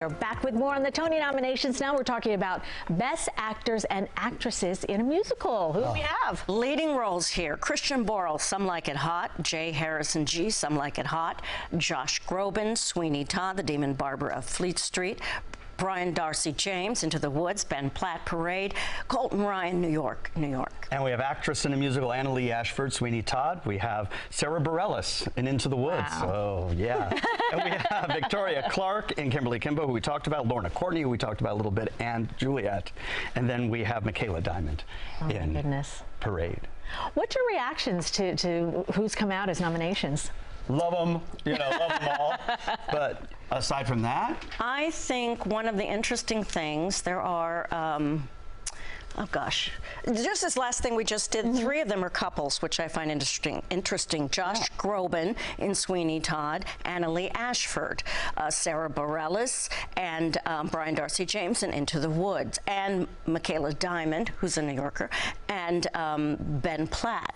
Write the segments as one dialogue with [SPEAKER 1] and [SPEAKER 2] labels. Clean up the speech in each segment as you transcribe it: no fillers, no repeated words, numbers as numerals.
[SPEAKER 1] We're back with more on the Tony nominations. Now we're talking about Best Actors and Actresses in a Musical. Who do we have?
[SPEAKER 2] Leading roles here: Christian Borle, Some Like It Hot; J. Harrison G., Some Like It Hot; Josh Groban, Sweeney Todd, the Demon Barber of Fleet Street; Brian Darcy James, Into the Woods; Ben Platt, Parade; Colton Ryan, New York, New York.
[SPEAKER 3] And we have actress in a musical, Anna Lee Ashford, Sweeney Todd. We have Sarah Bareilles in Into the Woods.
[SPEAKER 1] Wow.
[SPEAKER 3] Oh, yeah. And we have Victoria Clark in Kimberly Kimbo, who we talked about, Lorna Courtney, who we talked about a little bit, and Juliet. And then we have Michaela Diamond in Parade.
[SPEAKER 1] What's your reactions to who's come out as nominations?
[SPEAKER 3] Love them, love them all. But aside from that,
[SPEAKER 2] I think one of the interesting things, there are, oh gosh, just this last thing we just did, three of them are couples, which I find interesting. Josh Groban in Sweeney Todd, Anna Lee Ashford, Sarah Bareilles, and Brian Darcy James in Into the Woods, and Michaela Diamond, who's a New Yorker, and Ben Platt.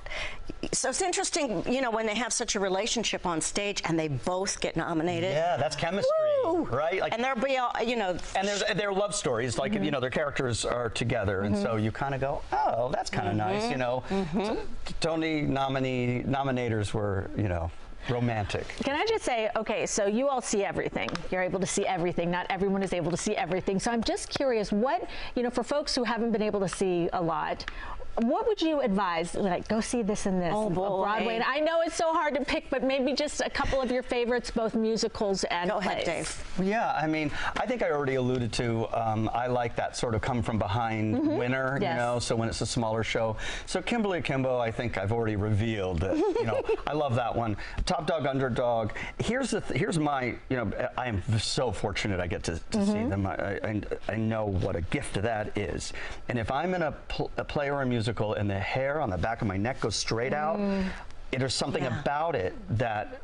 [SPEAKER 2] So it's interesting, when they have such a relationship on stage and they both get nominated.
[SPEAKER 3] Yeah, that's chemistry, right? Like,
[SPEAKER 2] and they'll be all,
[SPEAKER 3] and their love stories, like, their characters are together, and so you kind of go, oh, that's kind of nice, So Tony nominators were, romantic.
[SPEAKER 1] Can I just say, okay, so you all see everything. You're able to see everything. Not everyone is able to see everything. So I'm just curious, what, for folks who haven't been able to see a lot, what would you advise? Like, go see this and this.
[SPEAKER 2] Oh, boy.
[SPEAKER 1] Broadway. And I know it's so hard to pick, but maybe just a couple of your favorites, both musicals and
[SPEAKER 2] Go
[SPEAKER 1] plays.
[SPEAKER 2] ahead, Dave.
[SPEAKER 3] Yeah, I mean, I think I already alluded to, I like that sort of come from behind winner, so when it's a smaller show. So Kimberly Kimbo, I think I've already revealed that, I love that one. Top Dog, Underdog. Here's my, I am so fortunate I get to see them. I know what a gift that is. And if I'm in a play or a musical and the hair on the back of my neck goes straight out, there's something about it that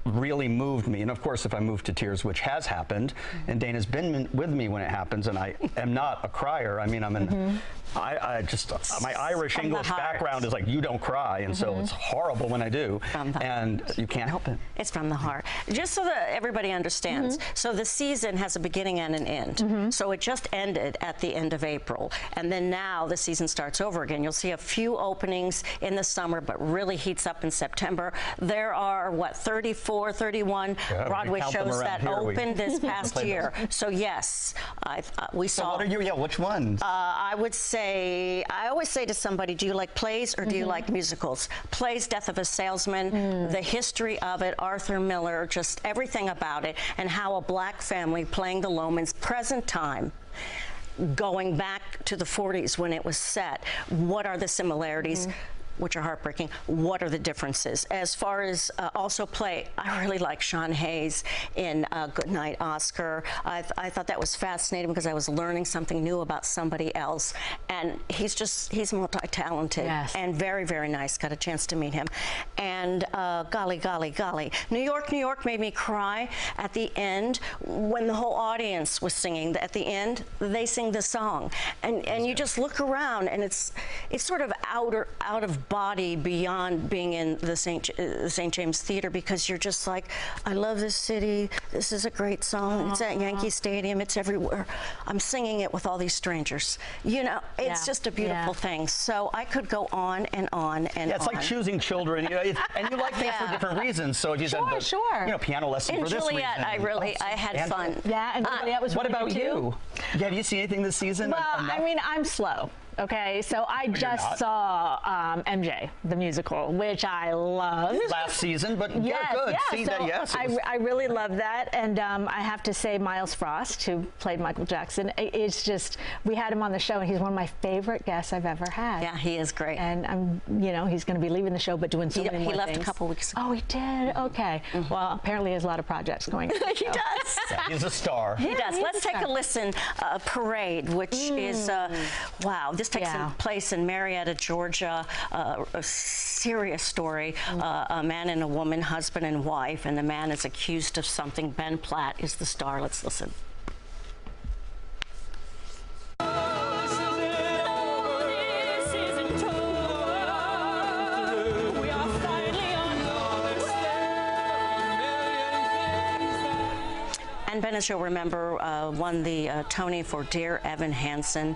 [SPEAKER 3] really moved me. And of course, if I move to tears, which has happened, and Dana's been with me when it happens, and I am not a crier. I mean, I just, my Irish English background is like, you don't cry, and so it's horrible when I do, and you can't help it.
[SPEAKER 2] It's from the heart. Just so that everybody understands, so the season has a beginning and an end. So it just ended at the end of April, and then now the season starts over again. You'll see a few openings in the summer, but really heats up in September. There are, what, 34, 31 Broadway shows that opened this past year. So yes, we saw.
[SPEAKER 3] So what are you, which ones?
[SPEAKER 2] I always say to somebody, do you like plays or do you like musicals? Plays, Death of a Salesman, the history of it, Arthur Miller, just everything about it, and how a black family playing the Lomans, present time, going back to the 40s when it was set. What are the similarities? Which are heartbreaking. What are the differences? As far as also play, I really like Sean Hayes in Goodnight Oscar. I thought that was fascinating because I was learning something new about somebody else. And he's multi-talented and very, very nice. Got a chance to meet him. And golly, golly, golly. New York, New York made me cry at the end when the whole audience was singing. At the end, they sing the song. And you just look around and it's sort of out of body beyond being in the St. James Theater, because you're just like, I love this city. This is a great song. It's at Yankee Stadium. It's everywhere. I'm singing it with all these strangers. It's just a beautiful thing. So I could go on and on and on.
[SPEAKER 3] It's like choosing children, and you like things for different reasons. So if you said, piano lesson for this reason.
[SPEAKER 2] Juliet, I had fun.
[SPEAKER 1] Yeah, and Juliet was.
[SPEAKER 3] What about you? Have you seen anything this season?
[SPEAKER 1] Well, I mean, I'm slow. Okay, so I just saw MJ, the musical, which I loved.
[SPEAKER 3] Last season, but good.
[SPEAKER 1] I really love that, and I have to say Miles Frost, who played Michael Jackson, it's just, we had him on the show, and he's one of my favorite guests I've ever had.
[SPEAKER 2] Yeah, he is great.
[SPEAKER 1] And he's going to be leaving the show, but doing so many more things.
[SPEAKER 2] He left a couple weeks ago.
[SPEAKER 1] Oh, he did? Okay. Well, apparently he has a lot of projects going on.
[SPEAKER 2] He does.
[SPEAKER 3] He's a star.
[SPEAKER 2] He does. Let's take a listen. Parade, which is, wow, this takes place in Marietta, Georgia, a serious story. A man and a woman, husband and wife, and the man is accused of something. Ben Platt is the star. Let's listen. And Ben as you'll remember, won the Tony for Dear Evan Hansen.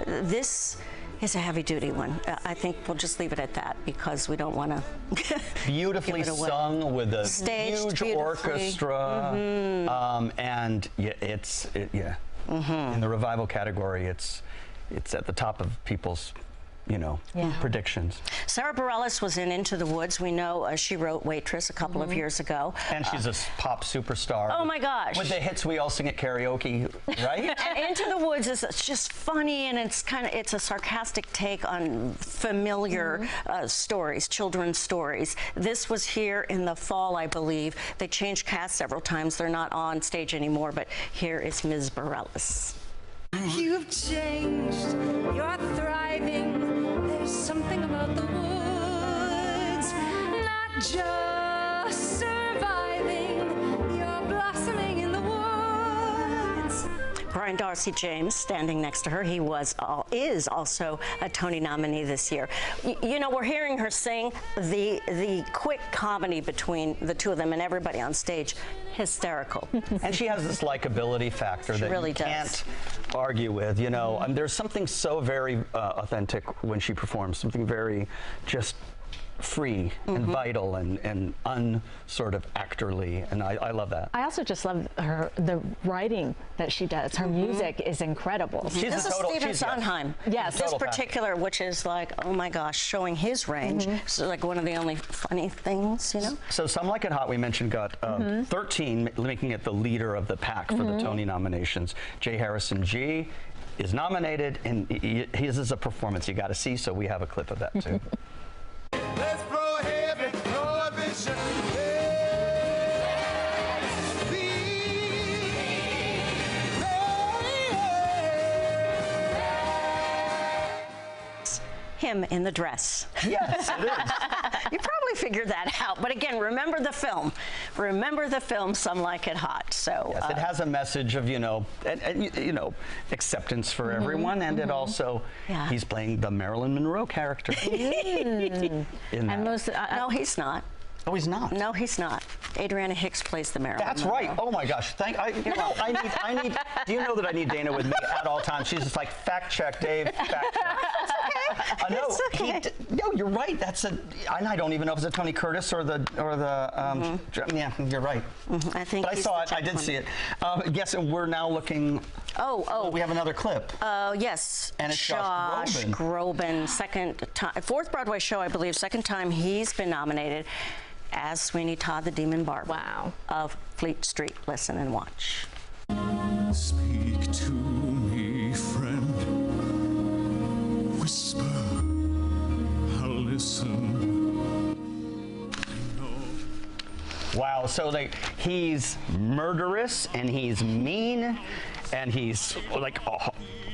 [SPEAKER 2] This is a heavy-duty one. I think we'll just leave it at that because we don't want to
[SPEAKER 3] beautifully sung with a huge orchestra, and yeah, in the revival category, it's at the top of people's predictions.
[SPEAKER 2] Sarah Bareilles was in Into the Woods. We know she wrote Waitress a couple of years ago.
[SPEAKER 3] And she's a pop superstar.
[SPEAKER 2] Oh my gosh.
[SPEAKER 3] With the hits we all sing at karaoke, right?
[SPEAKER 2] And Into the Woods is just funny, and it's a sarcastic take on familiar stories, children's stories. This was here in the fall, I believe. They changed cast several times. They're not on stage anymore, but here is Ms. Bareilles.
[SPEAKER 4] You've changed, you're thriving, there's something about the woods, not just surviving, you're blossoming in the woods.
[SPEAKER 2] Brian Darcy James standing next to her. He is also a Tony nominee this year. You know, we're hearing her sing. The quick comedy between the two of them and everybody on stage, hysterical.
[SPEAKER 3] And she has this likability factor that
[SPEAKER 2] really
[SPEAKER 3] you can't argue with. You know, there's something so very authentic when she performs. Something very just free and vital and unsort of actorly, and I love that.
[SPEAKER 1] I also just love the writing that she does. Her music is incredible.
[SPEAKER 2] This is Stephen Sondheim.
[SPEAKER 1] Yes.
[SPEAKER 2] This particular, which is like, oh my gosh, showing his range. So like one of the only funny things, you know?
[SPEAKER 3] So Some Like It Hot, we mentioned, got 13, making it the leader of the pack for the Tony nominations. J. Harrison G. is nominated, and his is a performance you got to see, so we have a clip of that too.
[SPEAKER 5] Let's prohibit prohibition.
[SPEAKER 2] Him in the dress.
[SPEAKER 3] Yes, it is.
[SPEAKER 2] You probably figured that out. But again, remember the film. Remember the film, Some Like It Hot. So
[SPEAKER 3] yes, it has a message of, acceptance for everyone, and it also, he's playing the Marilyn Monroe character.
[SPEAKER 1] And
[SPEAKER 3] no,
[SPEAKER 2] he's not.
[SPEAKER 3] Oh, he's not.
[SPEAKER 2] No, he's not. Adriana Hicks plays the Marilyn.
[SPEAKER 3] That's
[SPEAKER 2] Monroe.
[SPEAKER 3] right. Oh my gosh. I need. Do you know that I need Dana with me at all times? She's just like, fact check, Dave. Fact check.
[SPEAKER 2] It's okay.
[SPEAKER 3] No, you're right. And I don't even know if it's a Tony Curtis or the. Yeah, you're right.
[SPEAKER 2] I think.
[SPEAKER 3] But I saw it. I did see it. Yes, and we're now looking. We have another clip.
[SPEAKER 2] Yes.
[SPEAKER 3] And it's
[SPEAKER 2] Josh Groban, fourth Broadway show, I believe, second time he's been nominated as Sweeney Todd the Demon Barber of Fleet Street. Listen and watch.
[SPEAKER 5] Speak to me, friend. Whisper, I'll listen.
[SPEAKER 3] Wow, so he's murderous and he's mean and he's like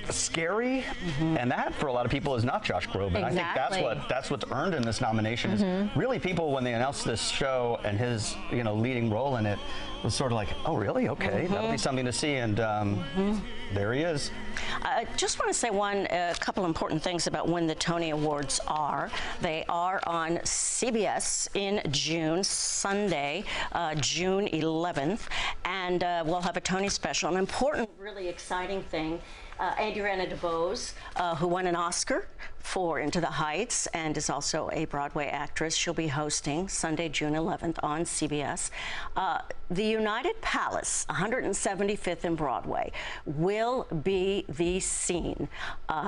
[SPEAKER 3] scary, and that for a lot of people is not Josh Groban.
[SPEAKER 1] Exactly.
[SPEAKER 3] I think that's what's earned in this nomination is really people, when they announced this show and his leading role in it, was sort of like, oh really, okay, that'll be something to see, and there he is.
[SPEAKER 2] I just want to say a couple important things about when the Tony Awards are. They are on CBS in June, Sunday, June 11th, and we'll have a Tony special. An important, really exciting thing, Adriana DeBose, who won an Oscar for Into the Heights and is also a Broadway actress. She'll be hosting Sunday, June 11th on CBS. The United Palace, 175th and Broadway, will be the scene,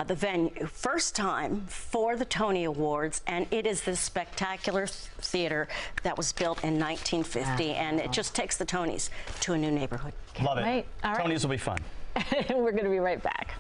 [SPEAKER 2] the venue. First time for the Tony Awards, and it is this spectacular theater that was built in 1950, and it just takes the Tonys to a new neighborhood.
[SPEAKER 3] Love it.
[SPEAKER 1] Right. All right.
[SPEAKER 3] Tonys will be fun.
[SPEAKER 1] We're going to be right back.